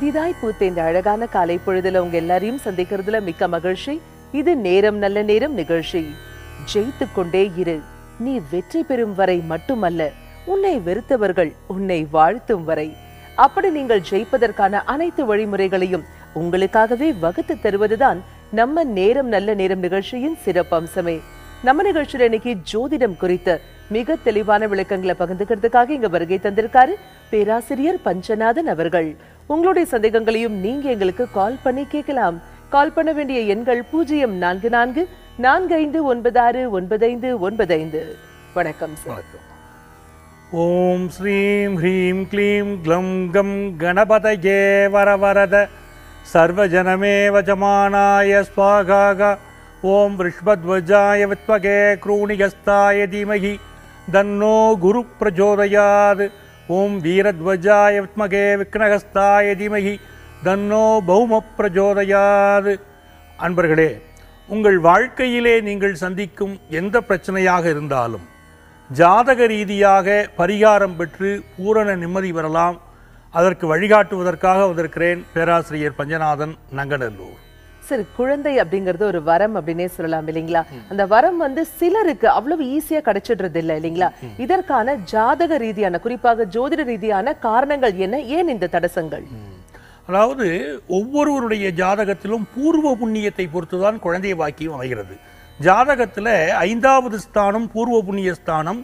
புதிதாய் பூத்த இந்த அழகான காலை பொழுதுல உங்க எல்லாரையும் சந்திக்கிறதுல மிக்க மகிழ்ச்சி. இது நேரம் நல்ல நேரம் நிகழ்ச்சி. ஜெயித்து கொண்டே இரு, நீ வெற்றி பெறும் வரை மட்டுமல்ல, உன்னை வெறுத்தவர்கள் உன்னை வாழ்த்தும் வரை. அப்படி நீங்கள் ஜெயிப்பதற்கான அனைத்து வழிமுறைகளையும் உங்களுக்காகவே வகுத்து தருவதுதான் நம்ம நேரம் நல்ல நேரம் நிகழ்ச்சியின் சிறப்பம்சமே. நம்ம நிகழ்ச்சியில இன்னைக்கு ஜோதிடம் குறித்த மிக தெளிவான விளக்கங்களை பகிர்ந்துக்கிறதுக்காக இங்க வருகை தந்திருக்காரு பேராசிரியர் பஞ்சநாதன் அவர்கள். உங்களுடைய சந்தேகங்களையும் நீங்க எங்களுக்கு கால் பண்ணி கேட்கலாம். கால் பண்ண வேண்டிய எண்கள் 044445969595. வணக்கம் சார். ஓம் ஸ்ரீம் ஹ்ரீம் க்ளீம் க்ளம் கம் கணபதயே வரவரத சர்வஜனமே வஜமானாய ஸ்வாகாக. ஓம் ரிஷ்பத்வஜாய வித்மகே க்ரூணிகஸ்தாய தீமஹி தன்னோ குரு பிரச்சோதயாத். ஓம் வீரத்வஜாய வித்மகே விக்னகஸ்தாய தீமஹி தன்னோ பௌம பிரச்சோதயாத். அன்பர்களே, உங்கள் வாழ்க்கையிலே நீங்கள் சந்திக்கும் எந்த பிரச்சனையாக இருந்தாலும் ஜாதக ரீதியாக பரிகாரம் பெற்று பூரண நிம்மதி பெறலாம். அதற்கு வழிகாட்டுவதற்காக வந்திருக்கிறேன் பேராசிரியர் பஞ்சநாதன், நங்கநல்லூர். சரி, குழந்தை அப்படிங்கறது ஒரு வரம் அப்படின்னே சொல்லலாம் இல்லைங்களா? அந்த வரம் சிலருக்கு அவ்வளவு ஈஸியா கிடைச்சிடுறது இல்லை இல்லைங்களா? இதற்கான ஜாதக ரீதியான, குறிப்பாக ஜோதிட ரீதியான காரணங்கள் என்ன? ஏன் இந்த தடசங்கள்? அதாவது ஒவ்வொருவருடைய ஜாதகத்திலும் பூர்வ புண்ணியத்தை பொறுத்துதான் குழந்தை பாக்கியம் அமைகிறது. ஜாதகத்துல 5வது ஸ்தானம் பூர்வ புண்ணிய ஸ்தானம்,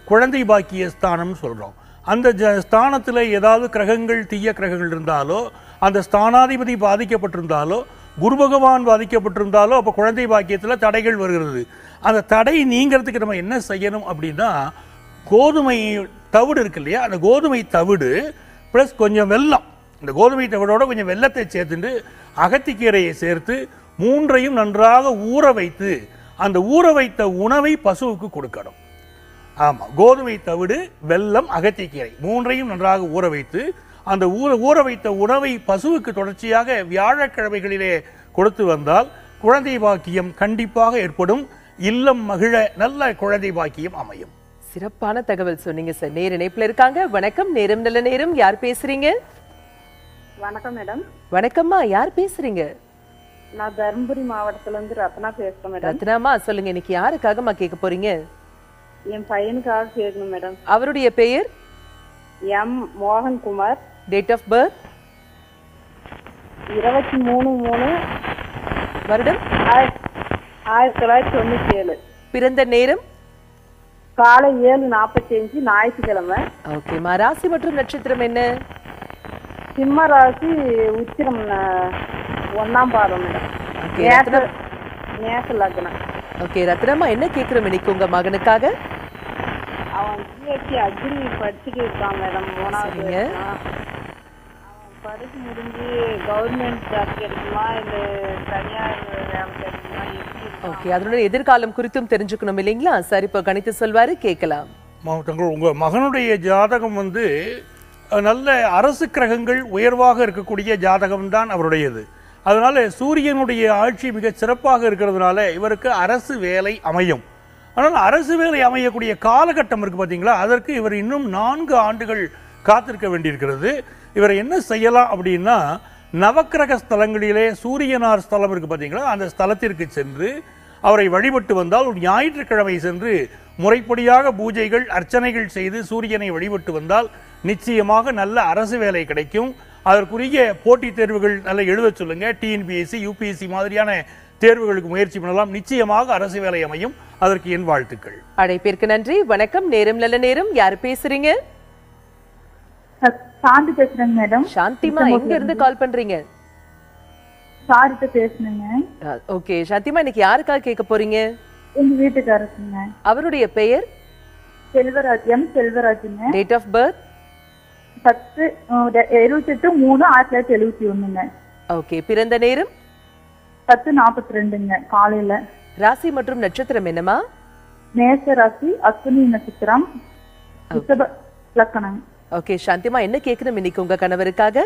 குழந்தை பாக்கிய ஸ்தானம் சொல்றோம். அந்த ஸ்தானத்துல ஏதாவது கிரகங்கள், தீய கிரகங்கள் இருந்தாலோ, அந்த ஸ்தானாதிபதி பாதிக்கப்பட்டிருந்தாலோ, குரு பகவான் பாதிக்கப்பட்டிருந்தாலோ, அப்போ குழந்தை பாக்கியத்தில் தடைகள் வருகிறது. அந்த தடை நீங்கிறதுக்கு நம்ம என்ன செய்யணும் அப்படின்னா, கோதுமை தவிடு இருக்கு இல்லையா, அந்த கோதுமை தவிடு ப்ளஸ் கொஞ்சம் வெல்லம், இந்த கோதுமை தவிடோட கொஞ்சம் வெல்லத்தை சேர்த்துட்டு அகத்திக்கீரையை சேர்த்து 3ஐயும் நன்றாக ஊற வைத்து அந்த ஊற வைத்த உணவை பசுவுக்கு கொடுக்கணும். ஆமாம், கோதுமை தவிடு, வெல்லம், அகத்திக்கீரை 3ஐயும் நன்றாக ஊற வைத்து அந்த ஊற வைத்த உணவை பசுவுக்கு தொடர்ச்சியாக வியாழக்கிழமைகளிலே கொடுத்து வந்தால் குழந்தை பாக்கியம் கண்டிப்பாக ஏற்படும். இல்லம் மகிழ நல்ல குழந்தை பாக்கியம் அமையும். சிறப்பான தகவல் சொன்னீங்க சார். நேர இணைப்புல இருக்காங்க. வணக்கம், நேரம் நல்ல நேரம். யார் பேசுறீங்க? வணக்கம் மேடம். வணக்கம்மா, யார் பேசுறீங்க? நான் தர்மபுரி மாவட்டத்துல இருந்து ரத்னா பேசுறேன் மேடம். ரத்னாமா, சொல்லுங்க, இன்னைக்கு யாருக்காகமா கேட்க போறீங்க? என் பையனுக்காக கேட்கணும் மேடம். அவருடைய பெயர் M Mohankumar. Date of birth 23/3 வருடம் 1997. பிறந்த நேரம் காலை 7:45 ஞாயிற்றுக்கிழமை. ஓகேமா. ராசி மற்றும் நட்சத்திரம் என்ன? சிம்ம ராசி, உத்திரம் 1ஆம் பாதம் மேடம். நேச லக்னம். ஓகே ரத்னம்மா, என்ன கேட்கிறோம் இன்னைக்கு உங்க மகனுக்காக? அவன் பிஎஸ்சி அக்ரி படிச்சுட்டு இருக்கான் மேடம். 3வது. அவன் படிச்சு முடிஞ்சு கவர்மெண்ட் ஜாப் கிடைக்குமா இல்ல தனியார் வேலை கிடைக்குமா? ஓகே, அதனுடைய எதிர்காலம் குறித்தும் தெரிஞ்சுக்கணும் இல்லைங்களா? சரி, இப்போ கணித்து சொல்வாரு, கேட்கலாம். உங்க மகனுடைய ஜாதகம் நல்ல அரசு கிரகங்கள் உயர்வாக இருக்கக்கூடிய ஜாதகம் தான் அவருடையது. அதனால சூரியனுடைய ஆட்சி மிக சிறப்பாக இருக்கிறதுனால இவருக்கு அரசு வேலை அமையும். ஆனால் அரசு வேலை அமையக்கூடிய காலகட்டம் இருக்கு பார்த்தீங்களா, அதற்கு இவர் இன்னும் 4 ஆண்டுகள் காத்திருக்க வேண்டியிருக்கிறது. இவர் என்ன செய்யலாம் அப்படின்னா, நவக்கிரக ஸ்தலங்களிலே சூரியனார் ஸ்தலம் இருக்கு பார்த்தீங்களா, அந்த ஸ்தலத்திற்கு சென்று அவரை வழிபட்டு வந்தால், ஒரு ஞாயிற்றுக்கிழமை சென்று முறைப்படியாக பூஜைகள் அர்ச்சனைகள் செய்து சூரியனை வழிபட்டு வந்தால் நிச்சயமாக நல்ல அரசு வேலை கிடைக்கும். அதற்குரிய போட்டித் தேர்வுகள் நல்ல எழுத சொல்லுங்க. டிஎன்பிஎஸ்சி, யூபிஎஸ்சி மாதிரியான தேர்வுகளுக்கு முயற்சி பண்ணலாம். நிச்சயமாக அரசு வேலை அமையும். அதற்கு என் வாழ்த்துக்கள். அழைப்பிற்கு நன்றி. வணக்கம், நேரம் நல்ல நேரம். யார் பேசுறீங்க? சாந்தி பேசுறேங்க மேடம். சாந்திமா, எங்க இருந்து கால் பண்றீங்க? சாரிட்ட பேசுனேங்க. ஓகே சாந்திமா, இன்னைக்கு யாருக்காக கேட்க போறீங்க? எங்க வீட்டுக்காரருங்க. அவருடைய பெயர் செல்வராஜ். எம் செல்வராஜுங்க. Date of birth 28/3/1971. ஓகே, பிறந்த நேரம் 10:42 காலையில. ராசி மற்றும் நட்சத்திரம் என்னமா? மேஷ ராசி, அஸ்வினி நட்சத்திரம், ரிஷப லக்னம். ஓகே சாந்திமா, என்ன கேட்கணும் இன்னைக்கு உங்க கணவருக்காக?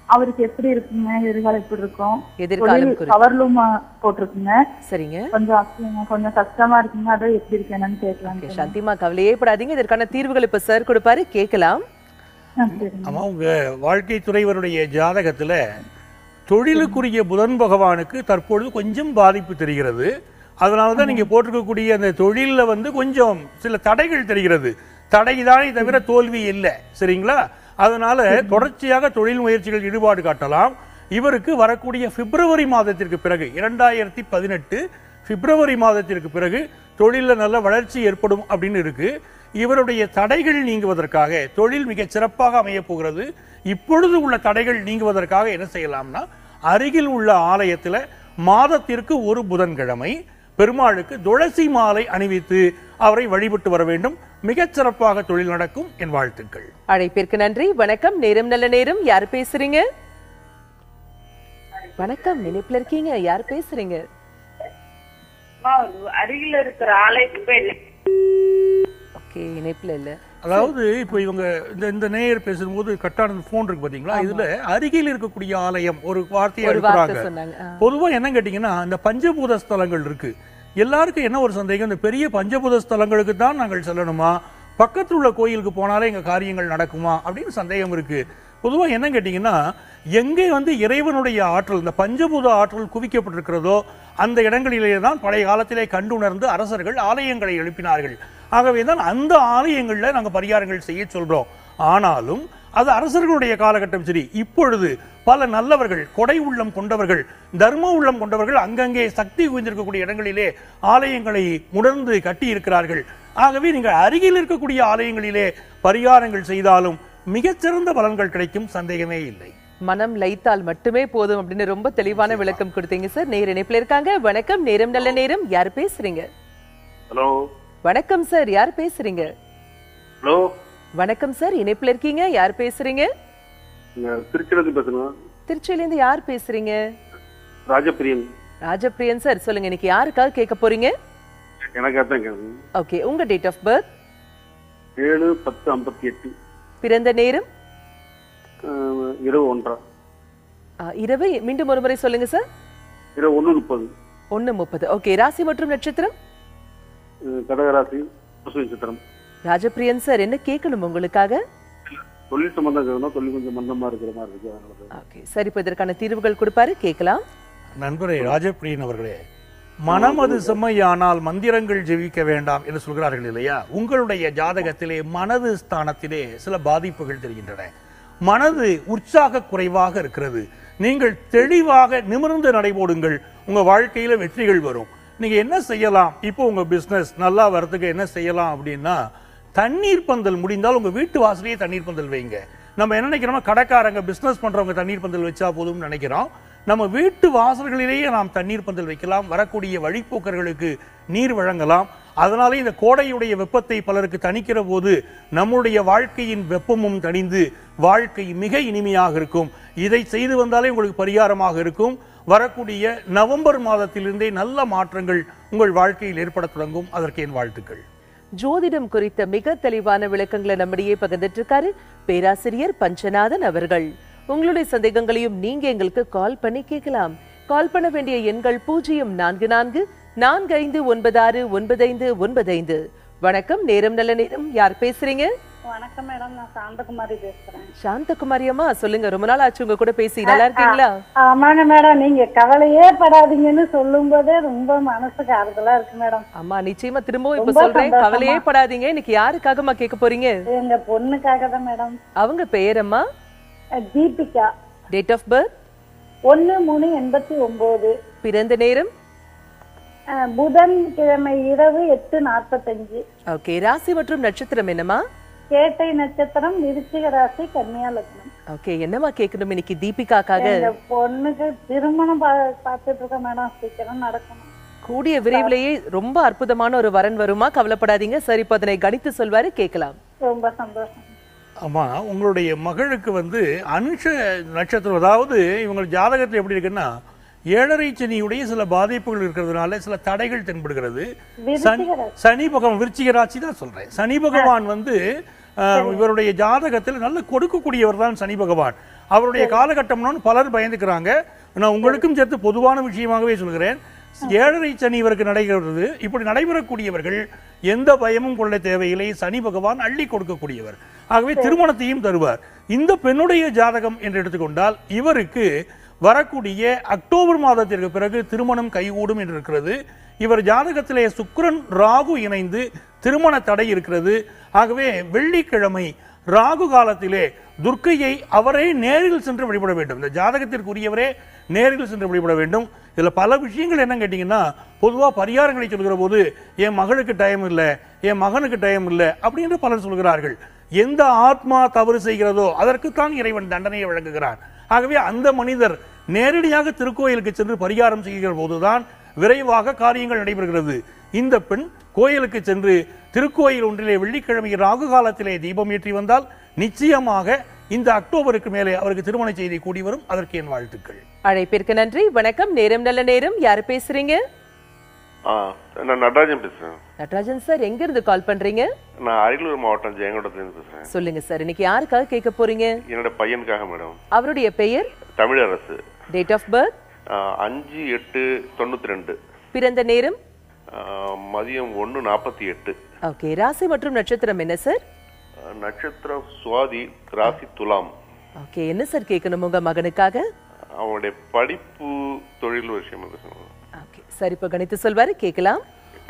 அவருக்கு எப்படி இருக்குங்க, எதிர்காலம் எப்படி இருக்கும்? எதிர்காலம் கவர்லூம் போட்டிருக்குங்க. சரிங்க. கொஞ்சம் கஷ்டமா இருக்குங்க, அதை எப்படி இருக்கு என்னன்னு கேட்கலாம். சாந்திமா, கவலையே படாதீங்க, இதற்கான தீர்வுகள் இப்ப சார் கொடுப்பாரு, கேட்கலாம். சரிங்க. ஆமா, உங்க வாழ்க்கை துறைவருடைய ஜாதகத்துல தொழிலுக்குரிய புதன் பகவானுக்கு தற்பொழுது கொஞ்சம் பாதிப்பு தெரிகிறது. அதனாலதான் நீங்க போட்டிருக்கக்கூடிய அந்த தொழில்ல வந்து கொஞ்சம் சில தடைகள் தெரிகிறது. தடைதானே தவிர தோல்வி இல்லை, சரிங்களா? அதனால தொடர்ச்சியாக தொழில் முயற்சிகள் ஈடுபாடு காட்டலாம். இவருக்கு வரக்கூடிய பிப்ரவரி மாதத்திற்கு பிறகு 2018 பிப்ரவரி மாதத்திற்கு பிறகு தொழில நல்ல வளர்ச்சி ஏற்படும் அப்படின்னு இருக்கு. இவருடைய தடைகள் நீங்குவதற்காக தொழில் மிக சிறப்பாக அமைய போகிறது. இப்பொழுது உள்ள தடைகள் நீங்குவதற்காக என்ன செய்யலாம்னா, அருகில் உள்ள ஆலயத்துல மாதத்திற்கு ஒரு புதன்கிழமை பெருமாளுக்கு துளசி மாலை அணிவித்து அவரை வழிபட்டு வர வேண்டும். மிகச் சிறப்பாக தொழில் நடக்கும். என் வாழ்த்துக்கள். அழைப்பிற்கு நன்றி. வணக்கம், நேரம் நல்ல நேரம். யார் பேசுறீங்க? வணக்கம், நினைப்புல இருக்கீங்க, யார் பேசுறீங்க? அருகில இருக்கிற ஆலயத்துக்கு ஓகே, இணைப்புல இல்ல. அதாவது இப்போ இவங்க இந்த நேயர் பேசும்போது கட்டான போன் இருக்கு பாத்தீங்களா, இதுல அருகில் இருக்கக்கூடிய ஆலயம் ஒரு வார்த்தையை ஒரு வார்த்தை எடுக்கிறாங்க. சொன்னாங்க. பொதுவா என்ன கேட்டீங்கன்னா, இந்த பஞ்சபூத ஸ்தலங்கள் இருக்கு. எல்லாருக்கும் என்ன ஒரு சந்தேகம், இந்த பெரிய பஞ்சபூத ஸ்தலங்களுக்கு தான் நாங்கள் செல்லணுமா, பக்கத்தில் உள்ள கோயிலுக்கு போனாலே எங்க காரியங்கள் நடக்குமா அப்படின்னு சந்தேகம் இருக்கு. பொதுவா என்ன கேட்டீங்கன்னா, எங்கே வந்து இறைவனுடைய ஆற்றல், இந்த பஞ்சபூத ஆற்றல் குவிக்கப்பட்டிருக்கிறதோ அந்த இடங்களிலே தான் பழைய காலத்திலே கண்டுணர்ந்து அரசர்கள் ஆலயங்களை எழுப்பினார்கள். ஆகவே தான் அந்த ஆலயங்கள்ல நாங்க பரிகாரங்கள் செய்ய சொல்றோம். ஆனாலும் அது அரசர்களுடைய காலகட்டம். சரி, இப்பொழுது பல நல்லவர்கள், கொடை உள்ளம் கொண்டவர்கள், தர்ம உள்ளம் கொண்டவர்கள் அங்கங்கே சக்தி குவிந்திருக்கக்கூடிய இடங்களிலே ஆலயங்களை உணர்ந்து கட்டி இருக்கிறார்கள். ஆகவே நீங்கள் அருகில் இருக்கக்கூடிய ஆலயங்களிலே பரிகாரங்கள் செய்தாலும் மிகச்சிறந்த பலன்கள் கிடைக்கும், சந்தேகமே இல்லை. மனம் லைத்தால் மட்டுமே போதும் அப்படின்னு ரொம்ப தெளிவான விளக்கம் கொடுத்தீங்க சார். நேர் இணைப்புல இருக்காங்க. வணக்கம், நேரம் நல்ல நேரம். யார் பேசுறீங்க? ஹலோ. வணக்கம் சார், யார் பேசுறீங்க? ஹலோ. வணக்கம் சார், இணைப்புல இருக்கீங்க, யார் பேசுறீங்க? திருச்சியிலிருந்து பேசுறேன். திருச்சியில இருந்து யார் பேசுறீங்க? ராஜபிரியன். ராஜபிரியன் சார், சொல்லுங்க, இன்னைக்கு யாருக்காக கேட்க போறீங்க? எனக்கு அதான். ஓகே, உங்க டேட் ஆஃப் பர்த்? 7/10/58. பிறந்த நேரம்? இரவு 1:30. இரவு மீண்டும் ஒரு முறை சொல்லுங்க சார். இரவு 1:30. 1:30. ஓகே, ராசி மற்றும் நட்சத்திரம்? கடகராசி, நட்சத்திரம். ராஜபிரியன் சார், என்ன கேட்கணும் உங்களுக்காக? தொழில் சம்பந்தம் கேட்கணும். தொழில் கொஞ்சம் மந்தமா இருக்கிற மாதிரி இருக்கு. ஓகே சார், இப்போ இதற்கான தீர்வுகள் கொடுப்பாரு, கேட்கலாம். நண்பரே ராஜபிரியன் அவர்களே, மனம் அது செம்மையானால் மந்திரங்கள் ஜெபிக்க வேண்டாம் என்று சொல்கிறார்கள் இல்லையா? உங்களுடைய ஜாதகத்திலே மனது ஸ்தானத்திலே சில பாதிப்புகள் தெரிகின்றன. மனது உற்சாக குறைவாக இருக்கிறது. நீங்கள் தெளிவாக நிமிர்ந்து நடைபோடுங்கள், உங்க வாழ்க்கையில வெற்றிகள் வரும். நீங்க என்ன செய்யலாம், இப்போ உங்க பிசினஸ் நல்லா வரதுக்கு என்ன செய்யலாம் அப்படின்னா, தண்ணீர் பந்தல் முடிந்தால் உங்க வீட்டு வாசலையே தண்ணீர் பந்தல் வைங்க. நம்ம என்ன நினைக்கிறோம், கடைக்காரங்க பிசினஸ் பண்றவங்க தண்ணீர் பந்தல் வச்சா போதும்னு நினைக்கிறோம். நம்ம வீட்டு வாசல்களிலேயே நாம் தண்ணீர் பந்தல் வைக்கலாம். வரக்கூடிய வழிப்போக்கர்களுக்கு நீர் வழங்கலாம். அதனாலே இந்த கோடையுடைய வெப்பத்தை பலருக்கு தணிக்கிற போது நம்முடைய வாழ்க்கையின் வெப்பமும் தணிந்து வாழ்க்கை மிக இனிமையாக இருக்கும். இதை செய்து வந்தாலே உங்களுக்கு பரிகாரமாக இருக்கும். வரக்கூடிய நவம்பர் மாதத்திலிருந்தே நல்ல மாற்றங்கள் உங்கள் வாழ்க்கையில் ஏற்பட தொடங்கும். அதற்கு என் வாழ்த்துக்கள். ஜோதிடம் குறித்த மிக தெளிவான விளக்கங்களை நம்மிடையே பகிர்ந்துட்டு இருக்காரு பேராசிரியர் பஞ்சநாதன் அவர்கள். உங்களுடைய சந்தேகங்களையும் நீங்க எங்களுக்கு கால் பண்ணி கேட்கலாம். கால் பண்ண வேண்டிய எண்கள் 0444596955. வணக்கம், நேரம் நல்ல நேரம். யார் பேசுறீங்க? வணக்கம் மேடம், நான் சாந்தகுமாரி பேசுறேன். சாந்தகுமாரி அம்மா, சொல்லுங்க, ரொம்ப நாள் ஆச்சு உங்க கூட பேசி. நல்லா இருக்கீங்களா? ஆமாங்க மேடம், நீங்க கவலையே படாதீங்கன்னு சொல்லும் போதே ரொம்ப மனசுக்கு ஆறுதலா இருக்கு மேடம். அம்மா, நிச்சயமா திரும்பவும் இப்ப ரொம்ப சொல்றேன், சந்தோஷமா. கவலையே படாதீங்க. இன்னைக்கு யாருக்காகமா கேட்க போறீங்க? எங்க பொண்ணுக்காக தான் மேடம். அவங்க பெயரம்மா? தீபிகா. Date of birth? 1/3/89. பிறந்த நேரம்? புதன்கிழமை இரவு 8:45. ஓகே, ராசி மற்றும் நட்சத்திரம் என்னமா? கேட்டை நட்சத்திரம், விருச்சிக ராசி, கன்னியா லக்னம். ஓகே, என்னமா கேட்கணும் இன்னைக்கு தீபிகாக்காக? எங்க பொண்ணுக்கு திருமணம் பார்த்துட்டு இருக்கேன் மேடம், சீக்கிரம் நடக்கணும். கூடிய விரைவிலேயே ரொம்ப அற்புதமான ஒரு வரன் வருமா, கவலைப்படாதீங்க. சரி, இப்போ அதனை கணித்து சொல்வாரு, கேட்கலாம். ரொம்ப சந்தோஷம். ஆமா, உங்களுடைய மகளுக்கு வந்து அனுஷ நட்சத்திரம், அதாவது இவங்க ஜாதகத்தில் எப்படி இருக்குன்னா, 7.5 சனியுடைய சில பாதிப்புகள் இருக்கிறதுனால சில தடைகள் தென்படுகிறது. சனி பகவான், விருச்சிக ராசி தான் சொல்றேன். சனி பகவான் வந்து இவருடைய ஜாதகத்தில் நல்ல கொடுக்கக்கூடியவர் தான் சனி பகவான். அவருடைய காலகட்டம்னு பலர் பயந்துக்கிறாங்க. நான் உங்களுக்கும் சேர்த்து பொதுவான விஷயமாகவே சொல்கிறேன். ஏழரை சனி இவருக்கு நடைபெறுகிறது. இப்படி நடைபெறக்கூடியவர்கள் எந்த பயமும் கொள்ள தேவையில்லை. சனி பகவான் அள்ளி கொடுக்கக்கூடியவர். ஆகவே திருமணத்தையும் தருவார். இந்த பெண்ணுடைய ஜாதகம் என்று எடுத்துக்கொண்டால் இவருக்கு வரக்கூடிய அக்டோபர் மாதத்திற்கு பிறகு திருமணம் கைகூடும் என்று இருக்கிறது. இவர் ஜாதகத்திலே சுக்கிரன் ராகு இணைந்து திருமண தடை இருக்கிறது. ஆகவே வெள்ளிக்கிழமை ராகு காலத்திலே துர்க்கையை அவரே நேரில் சென்று வழிபட வேண்டும். இந்த ஜாதகத்திற்குரியவரே நேரில் சென்று வழிபட வேண்டும். இதில் பல விஷயங்கள் என்ன கேட்டிங்கன்னா, பொதுவாக பரிகாரங்களை சொல்கிற போது என் மகளுக்கு டைம் இல்லை, என் மகனுக்கு டைம் இல்லை அப்படின்னு பலர் சொல்கிறார்கள். எந்த ஆத்மா தவறு செய்கிறதோ அதற்குத்தான் இறைவன் தண்டனையை வழங்குகிறான். ஆகவே அந்த மனிதர் நேரடியாக திருக்கோயிலுக்கு சென்று பரிகாரம் செய்கிற போதுதான் விரைவாக காரியங்கள் நடைபெறுகிறது. இந்த பெண் கோயிலுக்கு சென்று திருக்கோயில் ஒன்றிலே வெள்ளிக்கிழமை ராகு காலத்திலே தீபம் ஏற்றி வந்தால் நிச்சயமாக இந்த அக்டோபருக்கு மேலே அவருக்கு திருமண செய்தி கூடி வரும். அதற்கு என் வாழ்த்துக்கள். அழைப்பிற்கு நன்றி. வணக்கம். நேரம் நல்ல நேரம். யாரு பேசுறீங்க? நான் நடராஜன் பேசுறேன். நடராஜன் சார், எங்க இருந்து கால் பண்றீங்க? நான் அரியலூர் மாவட்டம் ஜெயங்கொண்டத்திலிருந்து பேசுறேன். சொல்லுங்க சார், இன்னைக்கு யாருக்காக கேட்க போறீங்க? என்னோட பையனுக்காக மேடம். அவருடைய பெயர்? தமிழரசு. Date of birth? 5/8/92. பிறந்த நேரம்? மதியம் 1:48. ஓகே. ராசி மற்றும் நட்சத்திரம் என்ன சார்? நட்சத்திரம் சுவாதி, ராசி துலாம். ஓகே. என்ன சார் கேட்கணும் உங்க மகனுக்காக? அவனுடைய படிப்பு, தொழில் விஷயம். ஓகே சார், இப்ப கணித்து சொல்வாரு, கேட்கலாம்.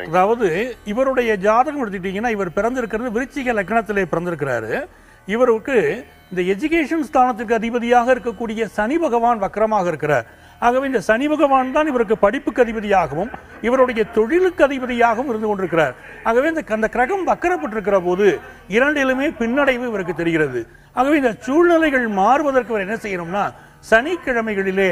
அதாவது இவருடைய ஜாதகம் எடுத்துக்கிட்டீங்கன்னா, இவர் பிறந்திருக்கிறது விருச்சிக லக்னத்திலே பிறந்திருக்கிறாரு. இவருக்கு இந்த எஜுகேஷன் ஸ்தானத்திற்கு அதிபதியாக இருக்கக்கூடிய சனி பகவான் வக்கரமாக இருக்கிறார். ஆகவே இந்த சனி பகவான் தான் இவருக்கு படிப்புக்கு அதிபதியாகவும் இவருடைய தொழிலுக்கு அதிபதியாகவும் இருந்து கொண்டிருக்கிறார். ஆகவே அந்த கிரகம் வக்கரப்பட்டிருக்கிற போது இரண்டிலுமே பின்னடைவு இவருக்கு தெரிகிறது. ஆகவே இந்த சூழ்நிலைகள் மாறுவதற்கு அவர் என்ன செய்யணும்னா, சனிக்கிழமைகளிலே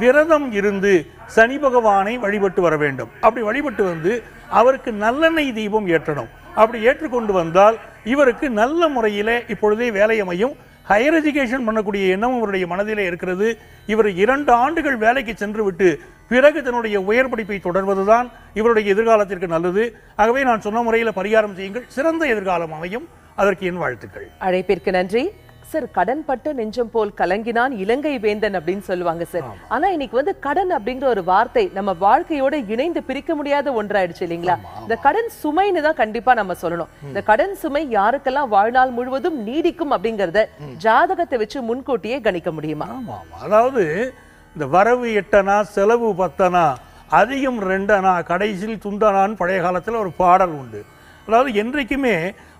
விரதம் இருந்து சனி பகவானை வழிபட்டு வர வேண்டும். அப்படி வழிபட்டு வந்து அவருக்கு நல்லெண்ணெய் தீபம் ஏற்றணும். அப்படி ஏற்றுக்கொண்டு வந்தால் இவருக்கு நல்ல முறையிலே இப்பொழுதே வேலை அமையும். ஹையர் எஜுகேஷன் பண்ணக்கூடிய எண்ணம் இவருடைய மனதிலே இருக்கிறது. இவர் 2 ஆண்டுகள் வேலைக்கு சென்று விட்டு பிறகு தன்னுடைய உயர் படிப்பை தொடர்வதுதான் இவருடைய எதிர்காலத்திற்கு நல்லது. ஆகவே நான் சொன்ன முறையில் பரிகாரம் செய்யுங்கள், சிறந்த எதிர்காலம் அமையும். அதற்கு என் வாழ்த்துக்கள். அழைப்பிற்கு நன்றி சார். கடன் பட்ட நெஞ்சம் போல் கலங்கினான் இலங்கை வேந்தன் அப்படின்னு சொல்லுவாங்க சார். ஆனா இன்னைக்கு வந்து கடன் அப்படிங்கிற ஒரு வார்த்தை நம்ம வாழ்க்கையோட இணைந்து பிரிக்க முடியாத ஒன்றாயிடுச்சு இல்லைங்களா? இந்த கடன் சுமைன்னு தான் கண்டிப்பா நம்ம சொல்லணும். இந்த கடன் சுமை யாருக்கெல்லாம் வாழ்நாள் முழுவதும் நீடிக்கும் அப்படிங்கறத ஜாதகத்தை வச்சு முன்கூட்டியே கணிக்க முடியுமா? அதாவது இந்த வரவு 8 செலவு 10 அதிகம் 2 கடைசியில் துண்டனான்னு பழைய காலத்துல ஒரு பாடல் உண்டு. அதாவது என்றைக்குமே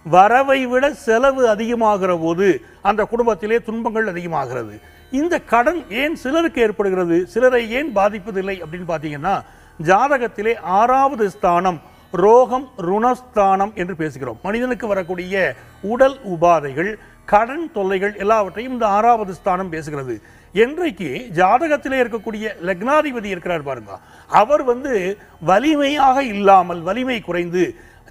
வரவை விட செலவு அதிகமாகிற போது அந்த குடும்பத்திலே துன்பங்கள் அதிகமாகிறது. இந்த கடன் ஏன் சிலருக்கு ஏற்படுகிறது, சிலரை ஏன் பாதிப்பதில்லை அப்படின்னு பார்த்தீங்கன்னா, ஜாதகத்திலே 6வது ஸ்தானம் ரோகம் ருணஸ்தானம் என்று பேசுகிறோம். மனிதனுக்கு வரக்கூடிய உடல் உபாதைகள், கடன் தொல்லைகள் எல்லாவற்றையும் இந்த 6வது ஸ்தானம் பேசுகிறது. என்றைக்கு ஜாதகத்திலே இருக்கக்கூடிய லக்னாதிபதி இருக்கிறார் பாருங்க, அவர் வலிமையாக இல்லாமல் வலிமை குறைந்து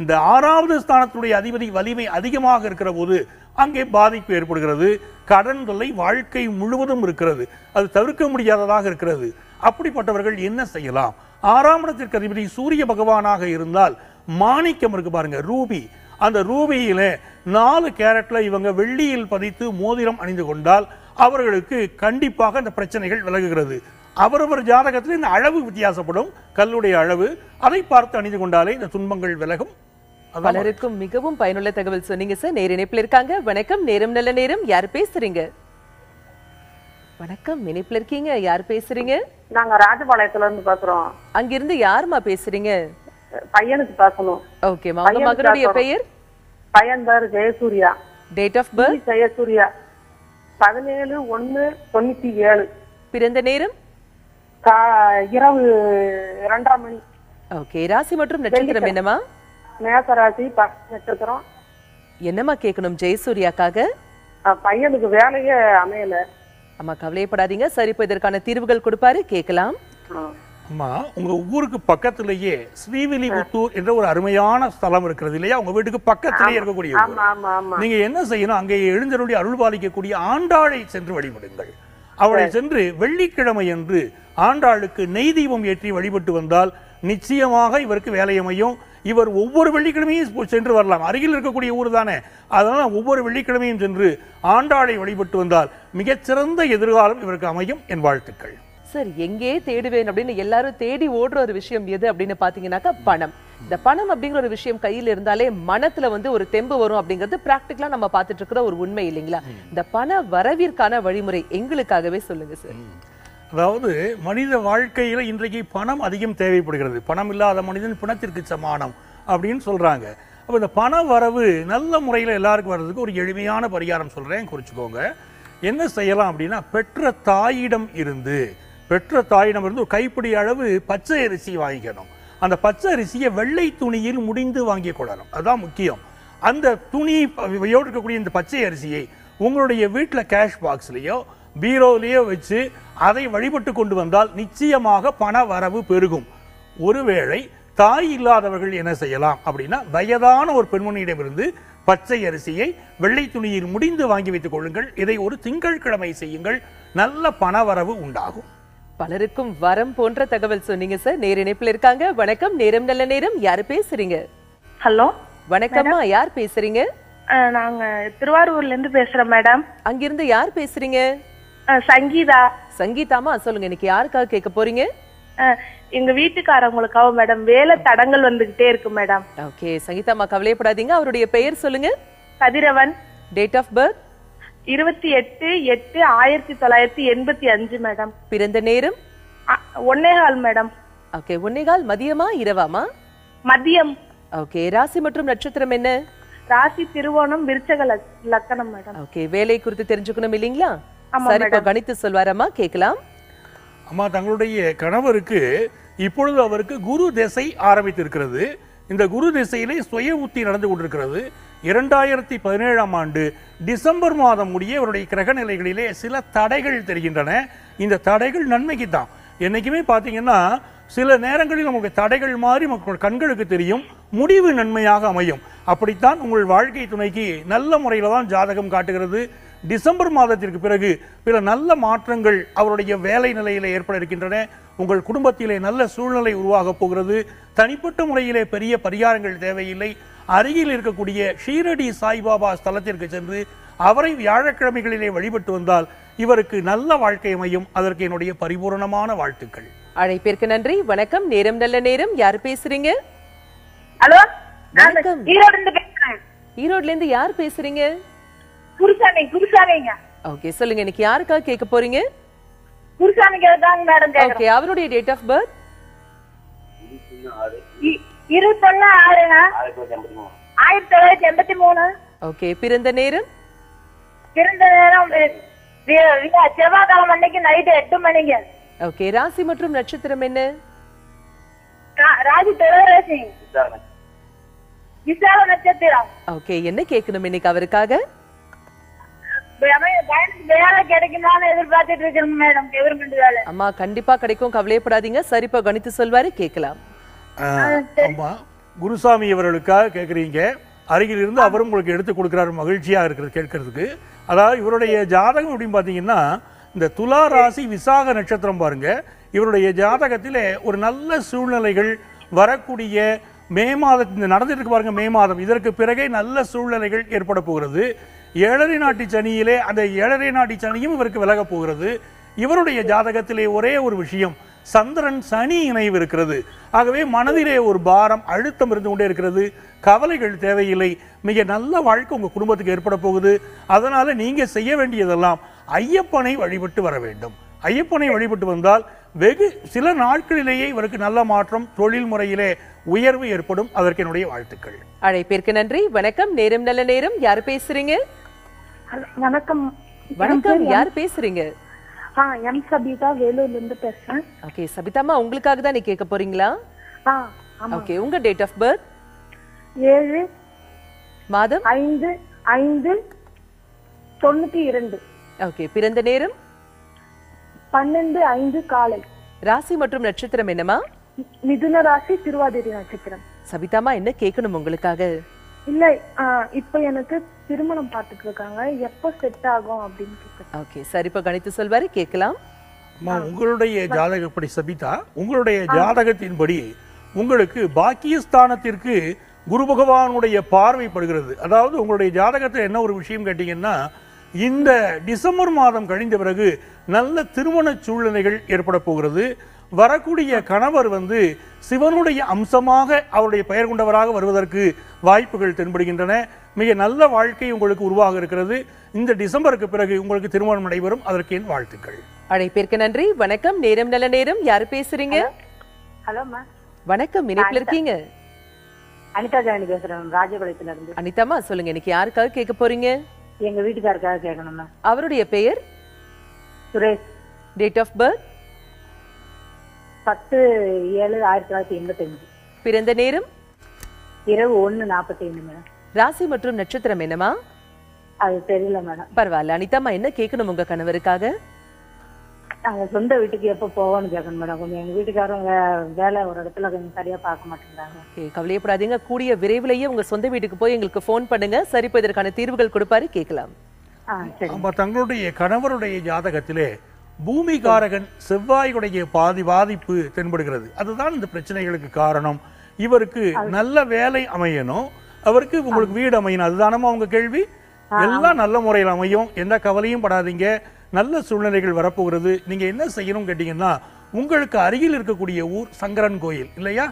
இந்த 6வது ஸ்தானத்துடைய அதிபதி வலிமை அதிகமாக இருக்கிற போது அங்கே பாதிப்பு ஏற்படுகிறது. கடன் தொல்லை வாழ்க்கை முழுவதும் இருக்கிறது. அது தவிர்க்க முடியாததாக இருக்கிறது. அப்படிப்பட்டவர்கள் என்ன செய்யலாம்? 6ஆம் இடத்திற்கு அதிபதி சூரிய பகவானாக இருந்தால் மாணிக்கம் இருக்கு பாருங்க, ரூபி. அந்த ரூபியில 4 கேரட்ல இவங்க வெள்ளியில் பதித்து மோதிரம் அணிந்து கொண்டால் அவர்களுக்கு கண்டிப்பாக அந்த பிரச்சனைகள் விலகுகிறது. அவரவர் ஜாதகத்தில் இந்த அளவு வித்தியாசப்படும், கல்லுடைய அளவு, அதை பார்த்து அணிந்து கொண்டாலே இந்த துன்பங்கள் விலகும். பலருக்கும் மிகவும் பயனுள்ள தகவல் சொன்னீங்க சார். நேர இணைப்புல இருக்காங்க. வணக்கம். நேரம் நல்ல நேரம். யார் பேசுறீங்க? வணக்கம். இணைப்புல இருக்கீங்க. யார் பேசுறீங்க? நாங்க ராஜபாளையத்துல இருந்து பேசுறோம். அங்கிருந்து யாருமா பேசுறீங்க? பையனுக்கு பேசணும். ஓகேமா. உங்க மகனுடைய பெயர்? பையன் பேர் Jayasurya. Date of birth? Jayasurya 17/1/97. பிறந்த நேரம்? இரவு 2:30 மணி. ஓகே. ராசி மற்றும் நட்சத்திரம் என்னமா? மேசராசி நட்சத்திரம். என்னமா கேட்கணும் ஜெயசூர்யாக்காக? பையனுக்கு வேலையே அமையல. அம்மா கவலையப்படாதீங்க, சரி இப்ப இதற்கான தீர்வுகள் கொடுப்பாரு, கேட்கலாம். அம்மா, உங்க ஊருக்கு பக்கத்திலேயே ஸ்ரீவில்லிபுத்தூர் என்ற ஒரு அருமையான ஸ்தலம் இருக்கிறது இல்லையா? உங்க வீட்டுக்கு பக்கத்திலேயே இருக்கக்கூடிய நீங்க என்ன செய்யணும், அங்கே எழுந்தருளி அருள் பாலிக்கக்கூடிய ஆண்டாளை சென்று வழிபடுங்கள். அவளை சென்று வெள்ளிக்கிழமை என்று ஆண்டாளுக்கு நெய் தீபம் ஏற்றி வழிபட்டு வந்தால் நிச்சயமாக இவருக்கு வேலை அமையும். இவர் ஒவ்வொரு வெள்ளிக்கிழமையும் சென்று வரலாம், அருகில் இருக்கக்கூடிய ஊர் தானே, அதனால ஒவ்வொரு வெள்ளிக்கிழமையும் சென்று ஆண்டாளை வழிபட்டு வந்தால் மிகச்சிறந்த எதிர்காலம் இவருக்கு அமையும். என் வாழ்த்துக்கள். சார் எங்கே தேடுவேன் அப்படின்னு எல்லாரும் தேடி ஓடுற ஒரு விஷயம் எது அப்படின்னு பாத்தீங்கன்னாக்கா பணம். இந்த பணம் அப்படிங்கிற ஒரு விஷயம் கையில இருந்தாலே மனத்துல வந்து ஒரு தெம்பு வரும் அப்படிங்கிறது பிராக்டிகலா நம்ம பார்த்துட்டு இருக்கிற ஒரு உண்மை இல்லைங்களா? இந்த பண வரவிற்கான வழிமுறை எங்களுக்காகவே சொல்லுங்க சார். அதாவது மனித வாழ்க்கையில இன்றைக்கு பணம் அதிகம் தேவைப்படுகிறது. பணம் இல்லாத மனிதன் பிணத்திற்கு சமானம் அப்படின்னு சொல்றாங்க. அப்ப இந்த பண வரவு நல்ல முறையில் எல்லாருக்கும் வர்றதுக்கு ஒரு எளிமையான பரிகாரம் சொல்றேன், குறிச்சுக்கோங்க. என்ன செய்யலாம் அப்படின்னா, பெற்ற தாயிடம் இருந்து ஒரு கைப்பிடி அளவு பச்சை அரிசி வாங்கிக்கணும். அந்த பச்சை அரிசியை வெள்ளை துணியில் முடிந்து வாங்கிக் கொள்ளணும். அதுதான் முக்கியம். அந்த துணியோடு இருக்கக்கூடிய இந்த பச்சை அரிசியை உங்களுடைய வீட்டில் கேஷ் பாக்ஸ்லயோ பீரோலையோ வச்சு அதை வழிபட்டு கொண்டு வந்தால் நிச்சயமாக பண வரவு பெருகும். ஒருவேளை தாய் இல்லாதவர்கள் என்ன செய்யலாம் அப்படின்னா, வயதான ஒரு பெண்மணியிடமிருந்து பச்சை அரிசியை வெள்ளை துணியில் முடிந்து வாங்கி வைத்துக் கொள்ளுங்கள். இதை ஒரு திங்கட்கிழமை செய்யுங்கள். நல்ல பண வரவு உண்டாகும். பலருக்கும் வரம் போன்ற தகவல் சொன்னீங்க சார். நேர இணைப்புல இருக்காங்க. வணக்கம், நேரம் நல்ல நேரம். யாரு பேசுறீங்க? ஹலோ, வணக்கம்மா, யார் பேசுறீங்க? நாங்க திருவாரூர்ல இருந்து பேசுறோம் மேடம். அங்கிருந்து யார் பேசுறீங்க? சங்கீதா. சங்கீதாமா, சொல்லுங்க, இன்னைக்கு யாருக்காக கேட்க போறீங்க? எங்க வீட்டுக்காரவங்களுக்காக மேடம். வேலை தடங்கள் வந்துகிட்டே இருக்கு மேடம். ஓகே சங்கீதாமா, கவலைப்படாதீங்க. அவருடைய பெயர் சொல்லுங்க. Kathiravan. Date of birth? 28/8/1985 madam. பிறந்த நேரம்? 1:15 மேடம். ஓகே, 1:15 மதியமா இரவாமா? மதியம். ஓகே, ராசி மற்றும் நட்சத்திரம் என்ன? ராசி திருவோணம், விருச்சக லக்கணம் மேடம். ஓகே, வேலை குறித்து தெரிஞ்சுக்கணும் இல்லீங்களா? ஆமா சரி, இப்ப மேடம். கணித்து சொல்வாரம்மா, கேட்கலாம். அம்மா, தங்களுடைய கணவருக்கு இப்பொழுது அவருக்கு குரு திசை ஆரம்பித்திருக்கிறது. இந்த குரு திசையிலே சுய உத்தி நடந்து கொண்டிருக்கிறது. 2017ஆம் ஆண்டு டிசம்பர் மாதம் முடிய அவருடைய கிரக நிலைகளிலே சில தடைகள் தெரிகின்றன. இந்த தடைகள் நன்மைக்கு தான். என்னைக்குமே பார்த்தீங்கன்னா சில நேரங்களில் நமக்கு தடைகள் மாதிரி நமக்கு கண்களுக்கு தெரியும், முடிவு நன்மையாக அமையும். அப்படித்தான் உங்கள் வாழ்க்கை துணைக்கு நல்ல முறையில் தான் ஜாதகம் காட்டுகிறது. டிசம்பர் மாதத்திற்கு பிறகு பிற நல்ல மாற்றங்கள் அவருடைய வேலை நிலையில ஏற்பட இருக்கின்றன. உங்கள் குடும்பத்திலே நல்ல சூழ்நிலை உருவாக போகிறது. தனிப்பட்ட முறையிலே பெரிய பரிகாரங்கள் தேவையில்லை. அருகில் இருக்கக்கூடிய ஷீரடி சாய்பாபா ஸ்தலத்திற்கு சென்று அவரை வியாழக்கிழமைகளிலே வழிபட்டு வந்தால் இவருக்கு நல்ல வாழ்க்கை அமையும். அதற்கு என்னுடைய பரிபூரணமான வாழ்த்துக்கள். அழைப்பிற்கு நன்றி. வணக்கம், நேரம் நல்ல நேரம். யார் பேசுறீங்க? ஹலோ, வணக்கம். ஈரோடுல இருந்து பேசுறேன். ஈரோட்ல இருந்து யார் பேசுறீங்க? குருசாமிங்க. ஓகே, சொல்லுங்க, இன்னைக்கு யாருக்காக கேட்க போறீங்க? குருசாமிக்கு தான் மேடம். ஓகே, அவருடைய டேட் ஆஃப் பர்த்? 21/6/1983. ஓகே, பிறந்த நேரம்? பிறந்த நேரம் செவ்வாய்க்கிழமை அன்னைக்கு நைட்டு 8 மணிக்கு. ஓகே, ராசி மற்றும் நட்சத்திரம் என்ன? ராசி துளராசி, விசாக நட்சத்திரம். ஓகே, என்ன கேட்கணும் இன்னைக்கு அவருக்காக? வேலை கிடைக்குமான்னு எதிர்பார்த்துட்டு இருக்கேன் மேடம். கவர்மெண்ட் வேலை. அம்மா, கண்டிப்பா கிடைக்கும், கவலையப்படாதீங்க. சரிப்பா, கணித்து சொல்வாரு, கேட்கலாம். அம்மா, குருசாமி அவர்களுக்காக கேட்குறீங்க. அருகில் இருந்து அவரும் உங்களுக்கு எடுத்து கொடுக்குறாரு. மகிழ்ச்சியாக இருக்கிறது கேட்கறதுக்கு. அதாவது இவருடைய ஜாதகம் அப்படின்னு பார்த்தீங்கன்னா, இந்த துலா ராசி விசாக நட்சத்திரம் பாருங்க. இவருடைய ஜாதகத்திலே ஒரு நல்ல சூழ்நிலைகள் வரக்கூடிய மே மாதத்தில் நடந்துட்டு இருக்கு பாருங்க. மே மாதம் இதற்கு பிறகே நல்ல சூழ்நிலைகள் ஏற்பட போகிறது. 7.5 நாட்டு சனியிலே அந்த 7.5 நாட்டு சனியும் இவருக்கு விலக போகிறது. இவருடைய ஜாதகத்திலே ஒரே ஒரு விஷயம், சந்திரன் சனி இணைவு இருக்கிறது. ஆகவே மனதிலே ஒரு பாரம், அழுத்தம் இருந்து கொண்டே இருக்கிறது. கவலைகள் தேவையில்லை. மிக நல்ல வாழ்க்கை உங்க குடும்பத்துக்கு ஏற்பட போகுது. அதனால நீங்க செய்ய வேண்டியதெல்லாம் ஐயப்பனை வழிபட்டு வர வேண்டும். ஐயப்பனை வழிபட்டு வந்தால் வெகு சில நாட்களிலேயே இவருக்கு நல்ல மாற்றம், தொழில் முறையிலே உயர்வு ஏற்படும். அதற்கு என்னுடைய வாழ்த்துக்கள். அழைப்பிற்கு நன்றி. வணக்கம், நேரம் நல்ல நேரம். யார் பேசுறீங்க? வணக்கம். வணக்கம், யார் பேசுறீங்க? எம் சபிதா, வேலூர்ல இருந்து பேசுறேன். ஓகே, சபிதாமா, உங்களுக்காக தான் நீ கேட்க போறீங்களா? ஓகே, உங்க டேட் ஆஃப் பர்த்? 7 மாதம்? 5/5/92. ஓகே, பிறந்த நேரம்? 12/5 காலை. ராசி மற்றும் நட்சத்திரம் என்னமா? மிதுன ராசி, திருவாதிரை நட்சத்திரம். சபிதாமா, என்ன கேட்கணும் உங்களுக்காக? இல்ல, இப்ப எனக்கு திருமணம் பார்த்துட்டு இருக்காங்க. எப்ப செட் ஆகும் அப்படின்னு கேட்க. ஓகே, சரிப்பா, கணித்து சொல்வாரு, கேட்கலாம். உங்களுடைய ஜாதகப்படி சபிதா, உங்களுடைய ஜாதகத்தின்படி உங்களுக்கு பாக்கியஸ்தானத்திற்கு குரு பகவானுடைய பார்வை படுகிறது. அதாவது உங்களுடைய ஜாதகத்தில் என்ன ஒரு விஷயம் கேட்டீங்கன்னா, இந்த டிசம்பர் மாதம் கழிந்த பிறகு நல்ல திருமண சூழ்நிலைகள் ஏற்பட போகிறது. வரக்கூடிய கணவர் சிவனுடைய அம்சமாக அவருடைய பெயர் கொண்டவராக வருவதற்கு வாய்ப்புகள் தென்படுகின்றன. மிக நல்ல வாழ்க்கை உங்களுக்கு உருவாக இருக்கிறது. இந்த டிசம்பருக்கு பிறகு உங்களுக்கு திருமணம் நடைபெறும். அதற்கு என் வாழ்த்துக்கள். அழைப்பிற்கு நன்றி. வணக்கம். நேரம் நல்ல நேரம். யாரு பேசுறீங்க? ஹலோம்மா. வணக்கம். இணைப்புல இருக்கீங்க? அனிதா ஜானி பேசுறேன், ராஜபாளையத்துல இருந்து. அனிதாமா, சொல்லுங்க, இன்னைக்கு யாருக்காக கேட்க போறீங்க? எங்க வீட்டுக்காரருக்காக கேட்கணும்மா. அவருடைய பெயர்? சுரேஷ். Date of birth? 10/7/1985. பிறந்த நேரம்? இரவு 1:45 மேடம். ராசி மற்றும் நட்சத்திரம் என்னமா? அது தெரியல மேடம். பரவாயில்ல. அனிதாமா, என்ன கேட்கணும் உங்க கணவருக்காக? நாங்க சொந்த வீட்டுக்கு எப்ப போவோம்னு கேட்கணும் மேடம். கொஞ்சம் எங்க வீட்டுக்காரங்க வேலை ஒரு இடத்துல கொஞ்சம் சரியா பார்க்க மாட்டேங்கிறாங்க. கவலையப்படாதீங்க. கூடிய விரைவிலேயே உங்க சொந்த வீட்டுக்கு போய் எங்களுக்கு போன் பண்ணுங்க. சரி, இப்ப இதற்கான தீர்வுகள் கொடுப்பாரு, கேட்கலாம். தங்களுடைய கணவருடைய ஜாதகத்திலே பூமிகாரகன் செவ்வாயுடைய பாதிப்பு தென்படுகிறது. அதுதான் இந்த பிரச்சனைகளுக்கு காரணம். இவருக்கு நல்ல வேலை அமையணும், அவருக்கு உங்களுக்கு வீடு அமையணும். அதுதானமா உங்க கேள்வி? எல்லாம் நல்ல முறையில் அமையும், எந்த கவலையும் படாதீங்க. நல்ல சூழ்நிலைகள் வரப்போகிறது. நீங்க என்ன செய்யணும் கேட்டீங்கன்னா, உங்களுக்கு அருகில் இருக்கக்கூடிய ஊர் சங்கரன் கோயில் இல்லையா,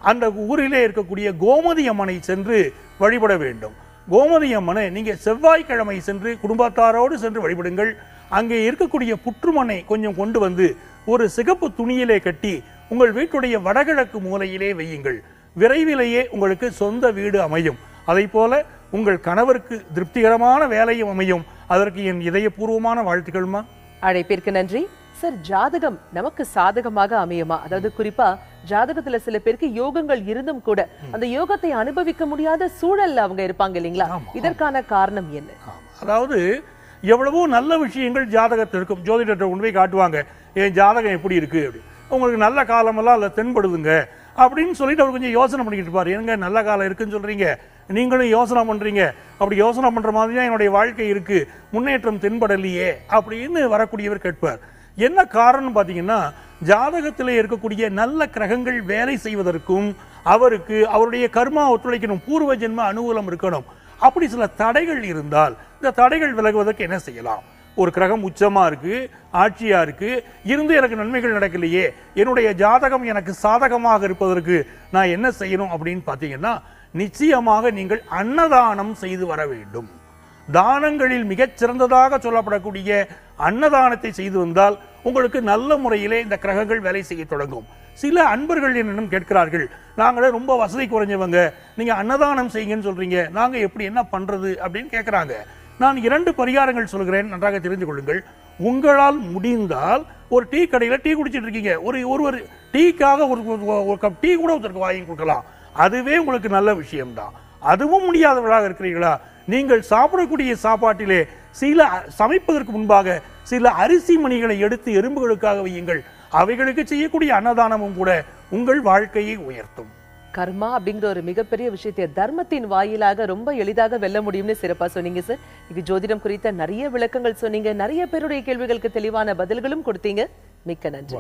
அந்த ஊரிலே இருக்கக்கூடிய கோமதி அம்மனை சென்று வழிபட வேண்டும். கோமதி அம்மனை நீங்க செவ்வாய்க்கிழமை சென்று குடும்பத்தாரோடு சென்று வழிபடுங்கள். அங்கே இருக்கக்கூடிய புற்றுமண்ணை கொஞ்சம் கொண்டு வந்து ஒரு சிகப்பு துணியிலே கட்டி உங்கள் வீட்டுடைய வடகிழக்கு மூலையிலே வையுங்கள். விரைவிலேயே உங்களுக்கு சொந்த வீடு அமையும். அதை போல உங்கள் கணவருக்கு திருப்திகரமான வேலையும் அமையும். அதற்கு என் இதயபூர்வமான வாழ்த்துக்கள்மா. அழைப்பிற்கு நன்றி. சார், ஜாதகம் நமக்கு சாதகமாக அமையுமா? அதாவது குறிப்பா ஜாதகத்துல சில பேருக்கு யோகங்கள் இருந்தும் கூட அந்த யோகத்தை அனுபவிக்க முடியாத சூழல்ல அவங்க இருப்பாங்க இல்லைங்களா? இதற்கான காரணம் என்ன? அதாவது எவ்வளவோ நல்ல விஷயங்கள் ஜாதகத்தில் இருக்கும். ஜோதிடத்தை கொண்டு போய் காட்டுவாங்க, என் ஜாதகம் எப்படி இருக்கு அப்படி, உங்களுக்கு நல்ல காலமெல்லாம் அதில் தென்படுதுங்க அப்படின்னு சொல்லிட்டு அவர் கொஞ்சம் யோசனை பண்ணிக்கிட்டு இருப்பார். எங்க நல்ல காலம் இருக்குன்னு சொல்றீங்க, நீங்களும் யோசனை பண்றீங்க, அப்படி யோசனை பண்ற மாதிரி தான் என்னுடைய வாழ்க்கை இருக்கு, முன்னேற்றம் தென்படலையே அப்படின்னு வரக்கூடியவர் கேட்பார். என்ன காரணம் பார்த்தீங்கன்னா, ஜாதகத்தில் இருக்கக்கூடிய நல்ல கிரகங்கள் வேலை செய்வதற்கும் அவருக்கு அவருடைய கர்மா ஒத்துழைக்கணும், பூர்வ ஜென்ம அனுகூலம் இருக்கணும். அப்படி சில தடைகள் இருந்தால் இந்த தடைகள் விலகுவதற்கு என்ன செய்யலாம்? ஒரு கிரகம் உச்சமா இருக்கு, ஆட்சியா இருக்கு, இருந்து எனக்கு நன்மைகள் நடக்கலையே, என்னுடைய ஜாதகம் எனக்கு சாதகமாக இருப்பதற்கு நான் என்ன செய்யணும் அப்படின்னு பார்த்தீங்கன்னா, நிச்சயமாக நீங்கள் அன்னதானம் செய்து வர வேண்டும். தானங்களில் மிகச் சிறந்ததாக சொல்லப்படக்கூடிய அன்னதானத்தை செய்து வந்தால் உங்களுக்கு நல்ல முறையிலே இந்த கிரகங்கள் வேலை செய்ய தொடங்கும். சில அன்பர்கள் என்னிடம் கேட்கிறார்கள், நாங்களே ரொம்ப வசதி குறைஞ்சவங்க, நீங்க அன்னதானம் செய்யுங்கன்னு சொல்றீங்க, நாங்க எப்படி என்ன பண்றது அப்படின்னு கேட்கிறாங்க. நான் 2 பரிகாரங்கள் சொல்கிறேன், நன்றாக தெரிந்து கொள்ளுங்கள். உங்களால் முடிந்தால் ஒரு டீ கடையில் டீ குடிச்சிட்டு இருக்கீங்க, ஒரு டீக்காக ஒரு கப் டீ கூட ஒருத்தருக்கு வாங்கி கொடுக்கலாம். அதுவே உங்களுக்கு நல்ல விஷயம்தான். அதுவும் முடியாதவர்களாக இருக்கிறீர்களா, நீங்கள் சாப்பிடக்கூடிய சாப்பாட்டிலே சில சமைப்பதற்கு முன்பாக சில அரிசி மணிகளை எடுத்து எறும்புகளுக்காக வையுங்கள். அவைகளுக்கு செய்யக்கூடிய அன்னதானமும் கூட உங்கள் வாழ்க்கையை உயர்த்தும். கர்மா அப்படிங்கிற ஒரு மிகப்பெரிய விஷயத்தை தர்மத்தின் வாயிலாக ரொம்ப எளிதாக வெல்ல முடியும்னு சிறப்பா சொன்னீங்க சார். இது ஜோதிடம் குறித்த நிறைய விளக்கங்கள் சொன்னீங்க, நிறைய பேருடைய கேள்விகளுக்கு தெளிவான பதில்களும் கொடுத்தீங்க. மிக்க நன்றி.